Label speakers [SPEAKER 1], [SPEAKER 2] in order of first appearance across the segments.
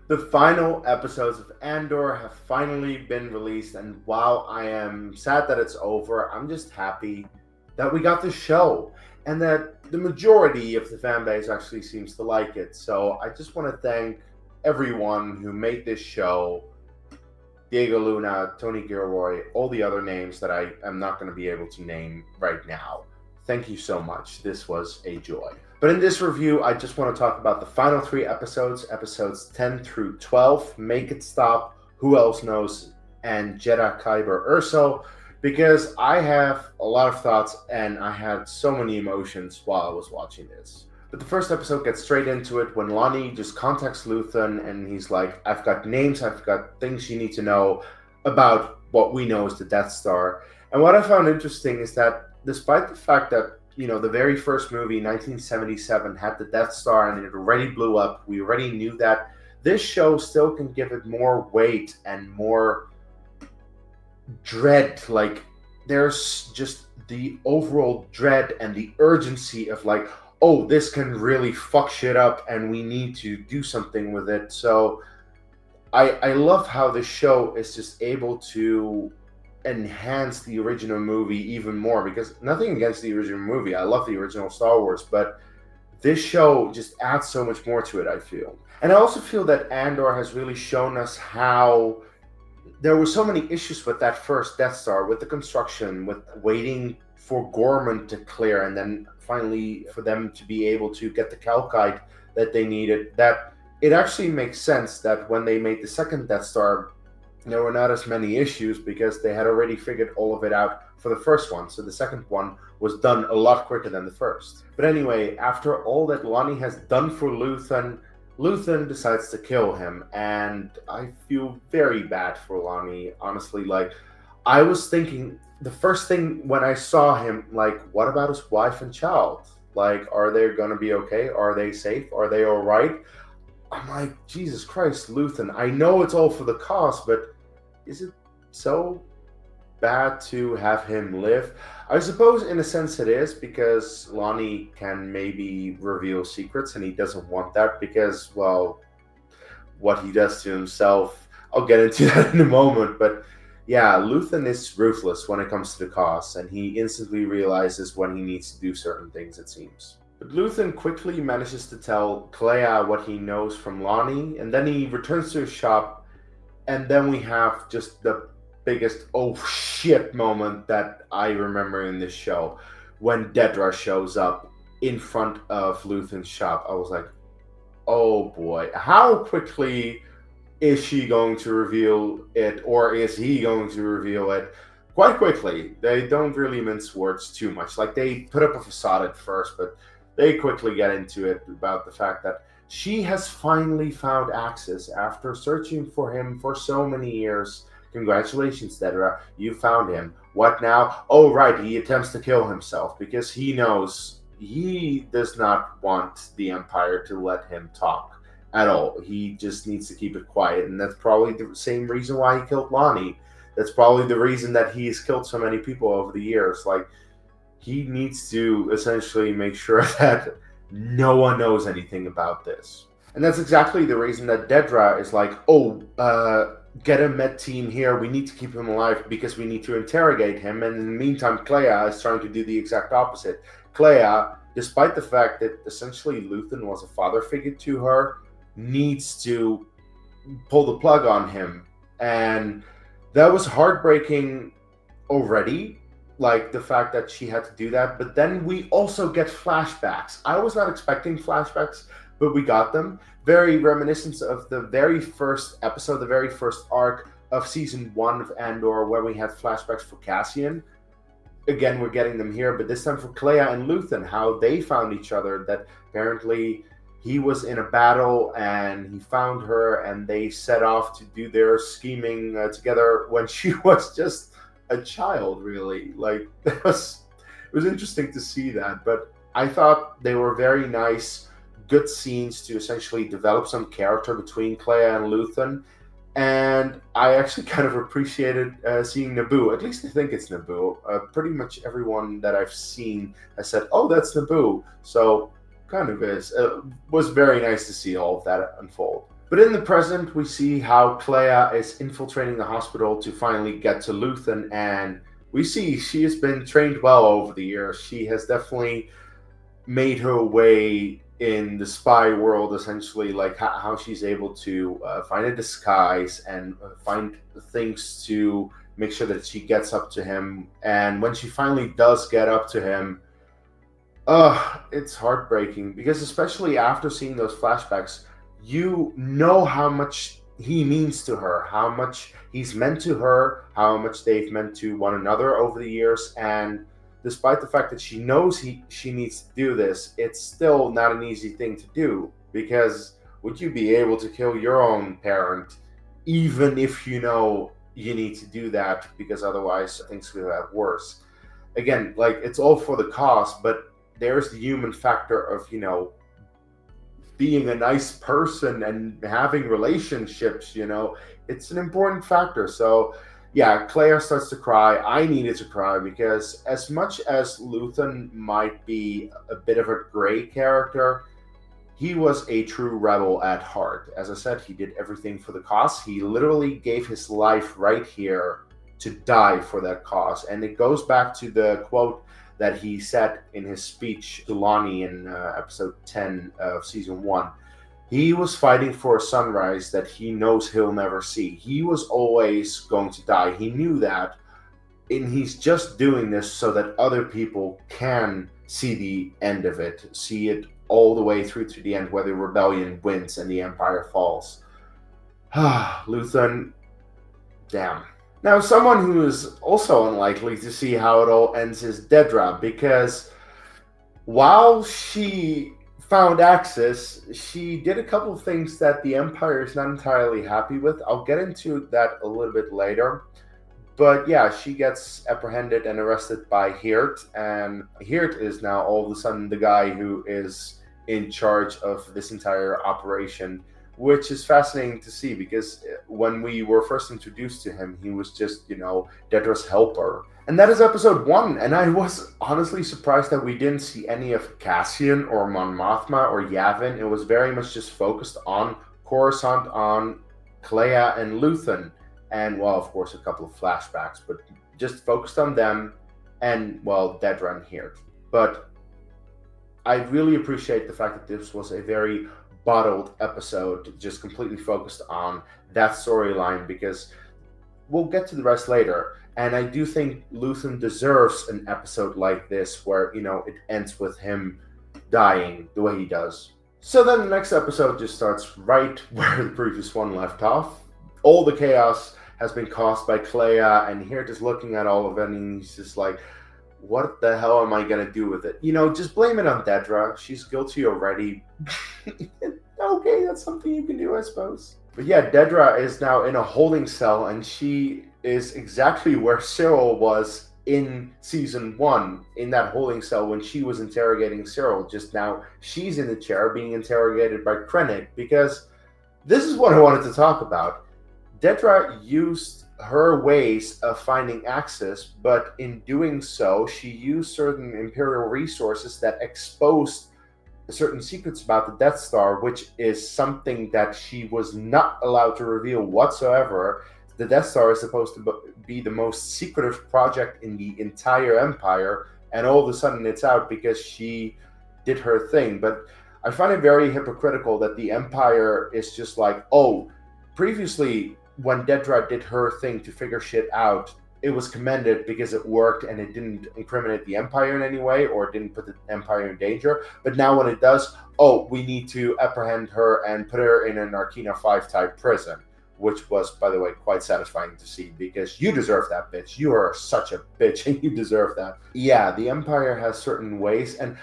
[SPEAKER 1] The final episodes of Andor have finally been released, and while I am sad that it's over, I'm just happy that we got the show and that the majority of the fan base actually seems to like it. So I just want to thank everyone who made this show: Diego Luna, Tony Gilroy, all the other names that I am not going to be able to name right now. Thank you so much. This was a joy. But in this review, I just want to talk about the final three episodes, episodes 10 through 12, Make It Stop, Who Else Knows, and Jedha Kyber Urso, because I have a lot of thoughts and I had so many emotions while I was watching this. But the first episode gets straight into it when Lonni just contacts Luthen and he's like, I've got names, I've got things you need to know about what we know as the Death Star. And what I found interesting is that despite the fact that, the very first movie, 1977, had the Death Star and it already blew up, we already knew that, this show still can give it more weight and more dread. Like, there's just the overall dread and the urgency of like, oh, this can really fuck shit up and we need to do something with it. So I love how the show is just able to enhance the original movie even more, because nothing against the original movie, I love the original Star Wars, but this show just adds so much more to it, I feel. And I also feel that Andor has really shown us how there were so many issues with that first Death Star, with the construction, with waiting for Gorman to clear, and then finally for them to be able to get the calcite that they needed, that it actually makes sense that when they made the second Death Star, there were not as many issues because they had already figured all of it out for the first one. So the second one was done a lot quicker than the first. But anyway, after all that Lonni has done for Luthen, Luthen decides to kill him. And I feel very bad for Lonni, honestly. Like, I was thinking, the first thing when I saw him, like, what about his wife and child? Like, are they going to be okay? Are they safe? Are they all right? I'm like, Jesus Christ, Luthen, I know it's all for the cause, but is it so bad to have him live? I suppose in a sense it is, because Lonni can maybe reveal secrets and he doesn't want that because, well, what he does to himself, I'll get into that in a moment. But yeah, Luthen is ruthless when it comes to the cause, and he instantly realizes when he needs to do certain things, it seems. But Luthen quickly manages to tell Kleya what he knows from Lonni, and then he returns to his shop. And then we have just the biggest oh shit moment that I remember in this show, when Dedra shows up in front of Luthen's shop. I was like, oh boy, how quickly is she going to reveal it, or is he going to reveal it? Quite quickly. They don't really mince words too much. Like, they put up a facade at first, but they quickly get into it about the fact that she has finally found access after searching for him for so many years. Congratulations, Dedra. You found him. What now? Oh, right. He attempts to kill himself because he knows he does not want the Empire to let him talk at all. He just needs to keep it quiet. And that's probably the same reason why he killed Lonni. That's probably the reason that he's killed so many people over the years. Like, he needs to essentially make sure that no one knows anything about this. And that's exactly the reason that Dedra is like, get a med team here. We need to keep him alive because we need to interrogate him. And in the meantime, Kleya is trying to do the exact opposite. Kleya, despite the fact that essentially Luthen was a father figure to her, needs to pull the plug on him. And that was heartbreaking already, like the fact that she had to do that. But then we also get flashbacks. I was not expecting flashbacks, but we got them. Very reminiscent of the very first episode, the very first arc of season 1 of Andor, where we had flashbacks for Cassian. Again, we're getting them here, but this time for Kleya and Luthen, how they found each other. That apparently he was in a battle and he found her, and they set off to do their scheming together when she was just a child, really. Like, it was interesting to see that. But I thought they were very nice, good scenes to essentially develop some character between Kleya and Luthen. And I actually kind of appreciated seeing Naboo. At least I think it's Naboo. Pretty much everyone that I've seen has said, oh, that's Naboo. So kind of is. It was very nice to see all of that unfold. But in the present, we see how Kleya is infiltrating the hospital to finally get to Luthen, and we see she has been trained well over the years. She has definitely made her way in the spy world, essentially, like how she's able to find a disguise and find things to make sure that she gets up to him. And when she finally does get up to him, it's heartbreaking because, especially after seeing those flashbacks, you know how much he means to her, how much he's meant to her, how much they've meant to one another over the years. And despite the fact that she knows she needs to do this, it's still not an easy thing to do, because would you be able to kill your own parent even if you know you need to do that, because otherwise things could get worse? Again, like, it's all for the cause, but there's the human factor of, being a nice person and having relationships. It's an important factor. So yeah, Kleya starts to cry. I needed to cry because, as much as Luthen might be a bit of a gray character, he was a true rebel at heart. As I said, he did everything for the cause. He literally gave his life right here to die for that cause. And it goes back to the quote that he said in his speech to Lonni in episode 10 of season 1. He was fighting for a sunrise that he knows he'll never see. He was always going to die. He knew that. And he's just doing this so that other people can see the end of it, see it all the way through to the end, where the rebellion wins and the Empire falls. Luthen, damn. Now, someone who is also unlikely to see how it all ends is Dedra, because while she found access, she did a couple of things that the Empire is not entirely happy with. I'll get into that a little bit later. But yeah, she gets apprehended and arrested by Hirt, and Hirt is now all of a sudden the guy who is in charge of this entire operation, which is fascinating to see, because when we were first introduced to him, he was just, Dedra's helper. And that is episode 1, and I was honestly surprised that we didn't see any of Cassian or Mon Mothma or Yavin. It was very much just focused on Coruscant, on Kleya and Luthen, and, well, of course, a couple of flashbacks, but just focused on them and, well, Dedra and Hirt. But I really appreciate the fact that this was a very bottled episode, just completely focused on that storyline, because we'll get to the rest later. And I do think Luthen deserves an episode like this, where, it ends with him dying the way he does. So then the next episode just starts right where the previous one left off. All the chaos has been caused by Kleya, and Hirt is looking at all of it, and he's just like, what the hell am I going to do with it? Just blame it on Dedra. She's guilty already. Okay, that's something you can do, I suppose. But yeah, Dedra is now in a holding cell, and she is exactly where Cyril was in season 1, in that holding cell when she was interrogating Cyril. Just now, she's in the chair being interrogated by Krennic, because this is what I wanted to talk about. Dedra used her ways of finding access, but in doing so, she used certain Imperial resources that exposed certain secrets about the Death Star, which is something that she was not allowed to reveal whatsoever. The Death Star is supposed to be the most secretive project in the entire Empire, and all of a sudden it's out because she did her thing. But I find it very hypocritical that the Empire is just like, oh, previously when Dedra did her thing to figure shit out, it was commended because it worked and it didn't incriminate the Empire in any way, or it didn't put the Empire in danger. But now when it does, oh, we need to apprehend her and put her in an Narkina 5 type prison, which was, by the way, quite satisfying to see, because you deserve that, bitch. You are such a bitch and you deserve that. Yeah, the Empire has certain ways, and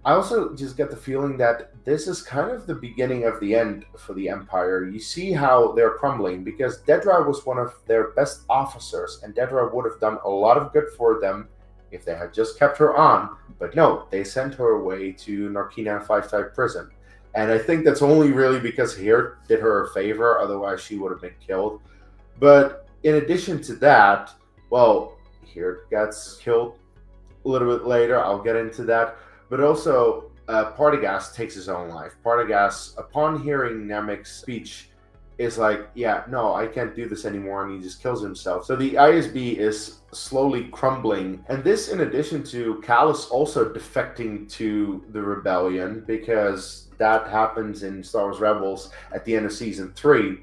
[SPEAKER 1] I also just get the feeling that this is kind of the beginning of the end for the Empire. You see how they're crumbling, because Dedra was one of their best officers, and Dedra would have done a lot of good for them if they had just kept her on. But no, they sent her away to Narkina 5 type prison. And I think that's only really because Hirt did her a favor, otherwise she would have been killed. But in addition to that, well, Hirt gets killed a little bit later. I'll get into that. But also, Partagaz takes his own life. Partagaz, upon hearing Nemik's speech, is like, yeah, no, I can't do this anymore, and he just kills himself. So the ISB is slowly crumbling, and this in addition to Callus also defecting to the rebellion, because that happens in Star Wars Rebels at the end of season 3.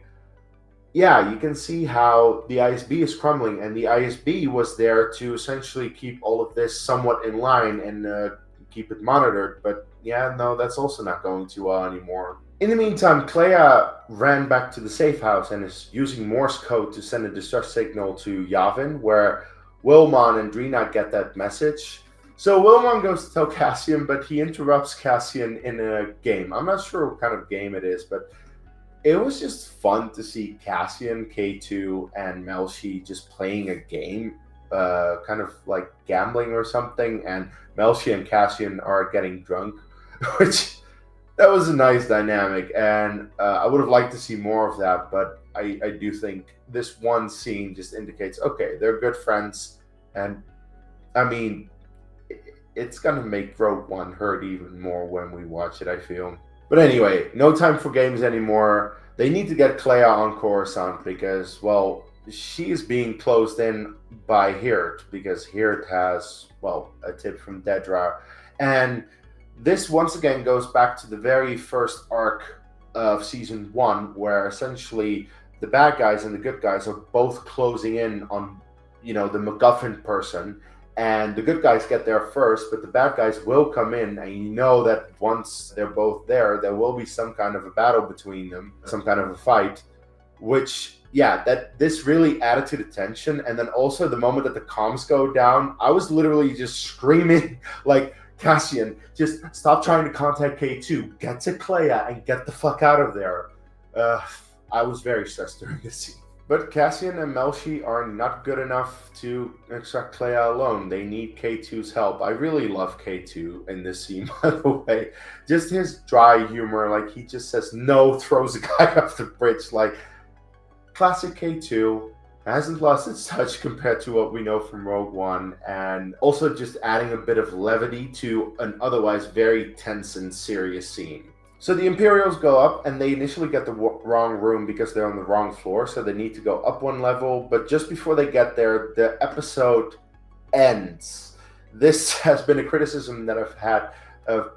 [SPEAKER 1] Yeah, you can see how the ISB is crumbling, and the ISB was there to essentially keep all of this somewhat in line and keep it monitored. But yeah, no, that's also not going too well anymore. In the meantime, Kleya ran back to the safe house and is using Morse code to send a distress signal to Yavin, where Wilmon and Drina get that message. So Wilmon goes to tell Cassian, but he interrupts Cassian in a game. I'm not sure what kind of game it is, but it was just fun to see Cassian, K2, and Melshi just playing a game, kind of like gambling or something, and Melshi and Cassian are getting drunk, which that was a nice dynamic, and I would have liked to see more of that, but I do think this one scene just indicates, okay, they're good friends, and I mean, it's gonna make Rogue One hurt even more when we watch it, I feel. But anyway, no time for games anymore. They need to get Kleya on Coruscant because, well, she is being closed in by Hirt because Hirt has, well, a tip from Dedra. And this once again goes back to the very first arc of season 1, where essentially the bad guys and the good guys are both closing in on, the MacGuffin person, and the good guys get there first, but the bad guys will come in, and you know that once they're both there will be some kind of a battle between them, some kind of a fight, which, yeah, that this really added to the tension. And then also the moment that the comms go down, I was literally just screaming like, Cassian, just stop trying to contact K2, get to Kleya and get the fuck out of there. I was very stressed during this scene. But Cassian and Melshi are not good enough to extract Kleya alone. They need K2's help. I really love K2 in this scene, by the way. Just his dry humor, like he just says no, throws a guy off the bridge. Like, classic K2, hasn't lost its touch compared to what we know from Rogue One, and also just adding a bit of levity to an otherwise very tense and serious scene. So the Imperials go up, and they initially get the wrong room because they're on the wrong floor, so they need to go up one level, but just before they get there, the episode ends. This has been a criticism that I've had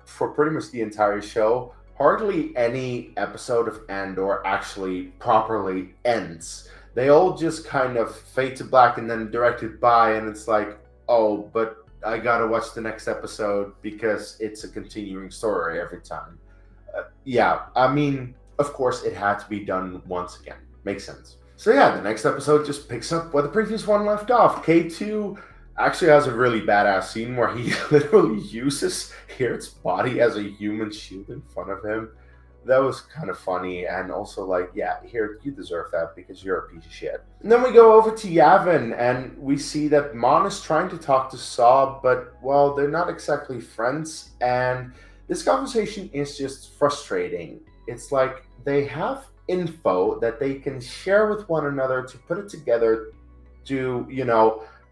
[SPEAKER 1] for pretty much the entire show. Hardly any episode of Andor actually properly ends. They all just kind of fade to black and then directed by, and it's like, oh, but I gotta watch the next episode because it's a continuing story every time. Yeah, I mean, of course, it had to be done once again. Makes sense. So yeah, the next episode just picks up where the previous one left off. K2 actually has a really badass scene where he literally uses Hirt's body as a human shield in front of him. That was kind of funny, and also like, yeah, Hirt, you deserve that because you're a piece of shit. And then we go over to Yavin, and we see that Mon is trying to talk to Saw, but, well, they're not exactly friends, and this conversation is just frustrating. It's like they have info that they can share with one another to put it together to,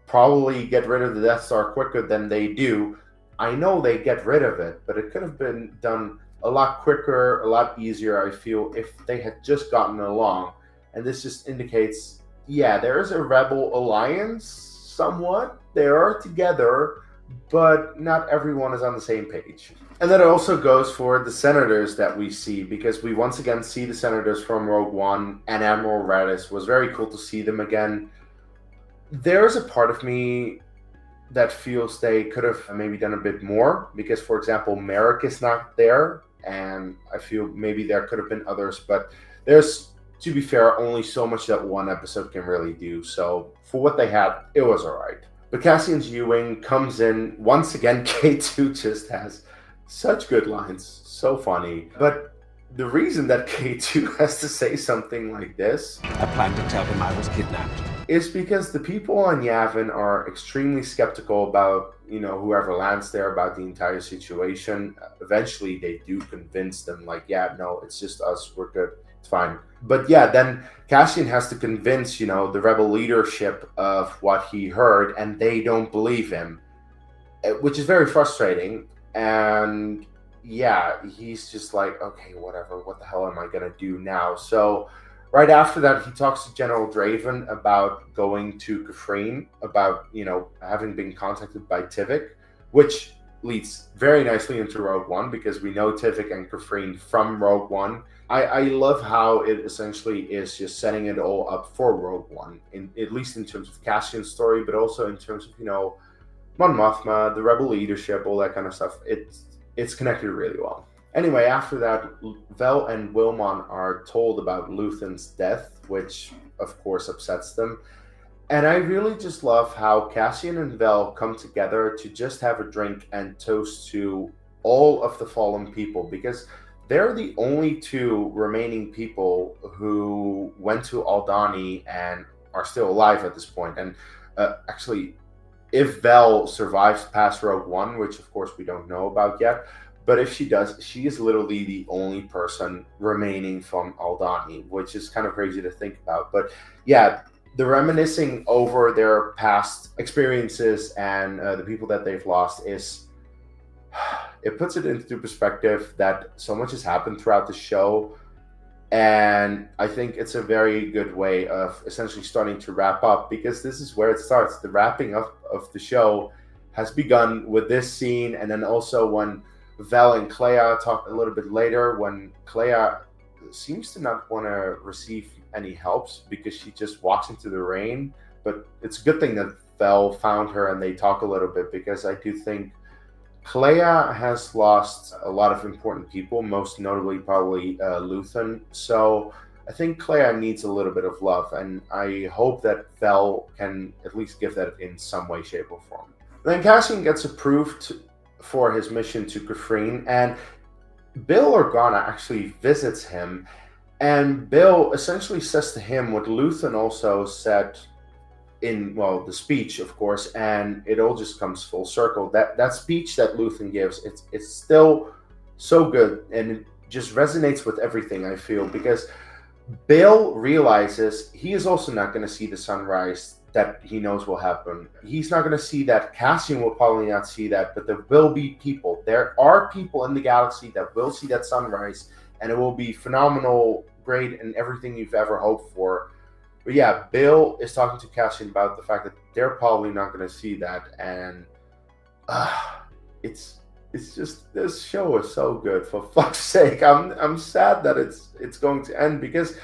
[SPEAKER 1] probably get rid of the Death Star quicker than they do. I know they get rid of it, but it could have been done a lot quicker, a lot easier, I feel, if they had just gotten along. And this just indicates, yeah, there is a rebel alliance, somewhat. They are together, but not everyone is on the same page. And that also goes for the senators that we see, because we once again see the senators from Rogue One, and Admiral Radis. Was very cool to see them again. There's a part of me that feels they could have maybe done a bit more, because, for example, Merrick is not there, and I feel maybe there could have been others, but there's, to be fair, only so much that one episode can really do. So for what they had, it was alright. But Cassian's U-Wing comes in. Once again, K2 just has such good lines. So funny. But the reason that K2 has to say something like this,
[SPEAKER 2] I planned to tell him I was kidnapped,
[SPEAKER 1] is because the people on Yavin are extremely skeptical about, whoever lands there, about the entire situation. Eventually, they do convince them, like, yeah, no, it's just us. We're good. It's fine. But yeah, then Cassian has to convince, the rebel leadership of what he heard, and they don't believe him, which is very frustrating. And yeah, he's just like, okay, whatever. What the hell am I going to do now? So Right after that, he talks to General Draven about going to Kafrene, about, having been contacted by Tivik, which leads very nicely into Rogue One, because we know Tivik and Kafrene from Rogue One. I love how it essentially is just setting it all up for Rogue One, at least in terms of Cassian's story, but also in terms of, Mon Mothma, the rebel leadership, all that kind of stuff. It's connected really well. Anyway, after that, Vel and Wilmon are told about Luthen's death, which of course upsets them. And I really just love how Cassian and Vel come together to just have a drink and toast to all of the fallen people, because they're the only two remaining people who went to Aldhani and are still alive at this point. And actually, if Vel survives past Rogue One, which of course we don't know about yet, but if she does, she is literally the only person remaining from Aldhani, which is kind of crazy to think about. But yeah, the reminiscing over their past experiences and the people that they've lost it puts it into perspective that so much has happened throughout the show. And I think it's a very good way of essentially starting to wrap up, because this is where it starts. The wrapping up of the show has begun with this scene, and then also when Vel and Kleya talk a little bit later, when Kleya seems to not want to receive any helps because she just walks into the rain. But it's a good thing that Vel found her and they talk a little bit, because I do think Kleya has lost a lot of important people, most notably probably Luthen. So I think Kleya needs a little bit of love, and I hope that Vel can at least give that in some way, shape, or form. Then Cassian gets approved for his mission to Kafrene, and Bill Organa actually visits him, and Bill essentially says to him what Luthen also said in, the speech, of course, and it all just comes full circle. That speech that Luthen gives, it's still so good, and it just resonates with everything, I feel, because Bill realizes he is also not going to see the sunrise that he knows will happen. He's not going to see that. Cassian will probably not see that, but there will be people. There are people in the galaxy that will see that sunrise, and it will be phenomenal, great, and everything you've ever hoped for. But yeah, Bill is talking to Cassian about the fact that they're probably not going to see that, and it's just, this show is so good, for fuck's sake. I'm sad that it's going to end, because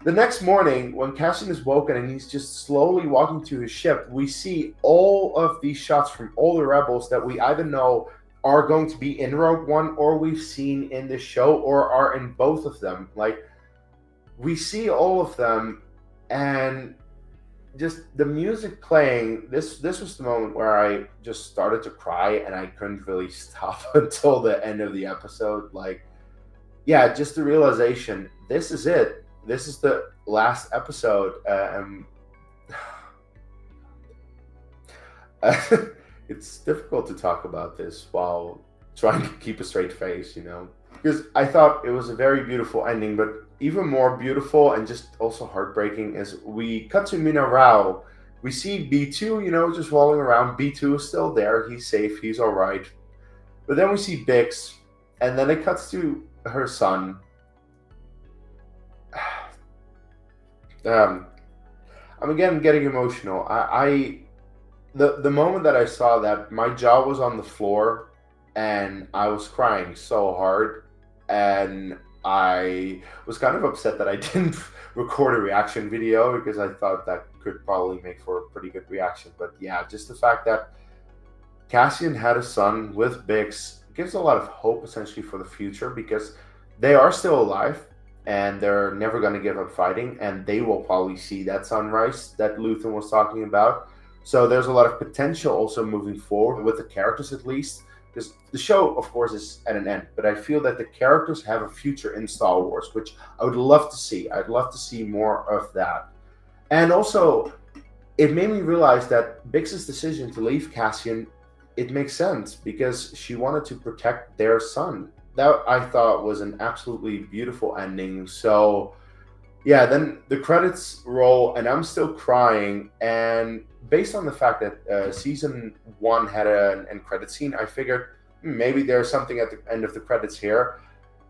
[SPEAKER 1] the next morning when Cassian is woken and he's just slowly walking to his ship, we see all of these shots from all the rebels that we either know are going to be in Rogue One, or we've seen in the show, or are in both of them. Like, we see all of them, and just the music playing, this was the moment where I just started to cry, and I couldn't really stop until the end of the episode. Like, yeah, just the realization, this is it. This is the last episode. It's difficult to talk about this while trying to keep a straight face, because I thought it was a very beautiful ending, but even more beautiful and just also heartbreaking is we cut to Mina Rau. We see B2, just rolling around. B2 is still there. He's safe. He's all right. But then we see Bix, and then it cuts to her son. I'm again getting emotional. The moment that I saw that, my jaw was on the floor, and I was crying so hard, and I was kind of upset that I didn't record a reaction video, because I thought that could probably make for a pretty good reaction. But yeah, just the fact that Cassian had a son with Bix gives a lot of hope essentially for the future, because they are still alive and they're never going to give up fighting, and they will probably see that sunrise that Luthen was talking about. So there's a lot of potential also moving forward with the characters, at least, because the show, of course, is at an end, but I feel that the characters have a future in Star Wars, which I would love to see. I'd love to see more of that. And also, it made me realize that Bix's decision to leave Cassian, it makes sense, because she wanted to protect their son. That, I thought, was an absolutely beautiful ending. So yeah, then the credits roll, and I'm still crying. And based on the fact that season 1 had an end credit scene, I figured maybe there's something at the end of the credits here.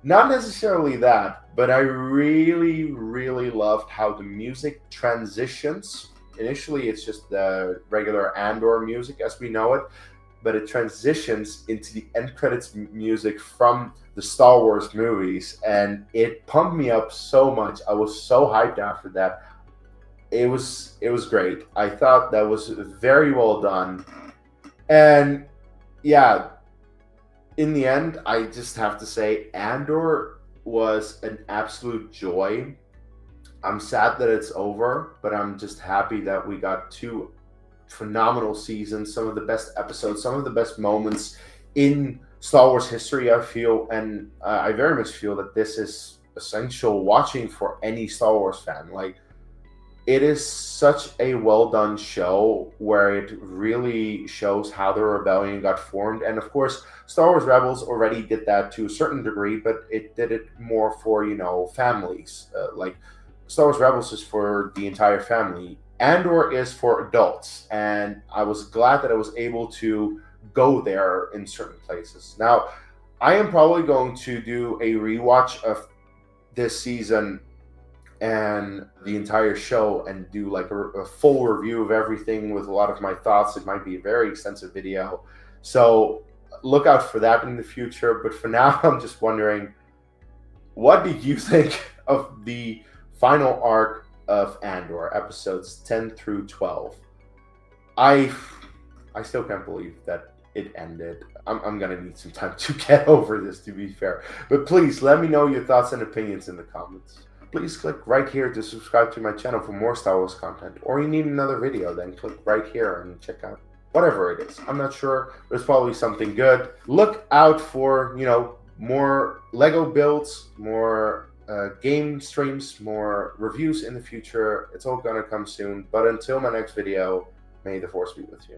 [SPEAKER 1] Not necessarily that, but I really, really loved how the music transitions. Initially, it's just the regular Andor music as we know it, but it transitions into the end credits music from the Star Wars movies, and it pumped me up so much. I was so hyped after that. It was great. I thought that was very well done, and yeah, in the end, I just have to say Andor was an absolute joy. I'm sad that it's over, but I'm just happy that we got two phenomenal seasons, some of the best episodes, some of the best moments in Star Wars history, I feel. And I very much feel that this is essential watching for any Star Wars fan. Like, it is such a well done show where it really shows how the rebellion got formed. And of course, Star Wars Rebels already did that to a certain degree, but it did it more for, families. Like, Star Wars Rebels is for the entire family. Andor is for adults. And I was glad that I was able to go there in certain places. Now, I am probably going to do a rewatch of this season and the entire show and do like a full review of everything with a lot of my thoughts. It might be a very extensive video, so look out for that in the future. But for now, I'm just wondering, what did you think of the final arc of Andor, episodes 10 through 12? I still can't believe that it ended. I'm gonna need some time to get over this, to be fair. But please let me know your thoughts and opinions in the comments. Please click right here to subscribe to my channel for more Star Wars content. Or you need another video, then click right here and check out whatever it is. I'm not sure, but it's probably something good. Look out for, more Lego builds, more game streams, more reviews in the future. It's all gonna come soon. But until my next video, may the Force be with you.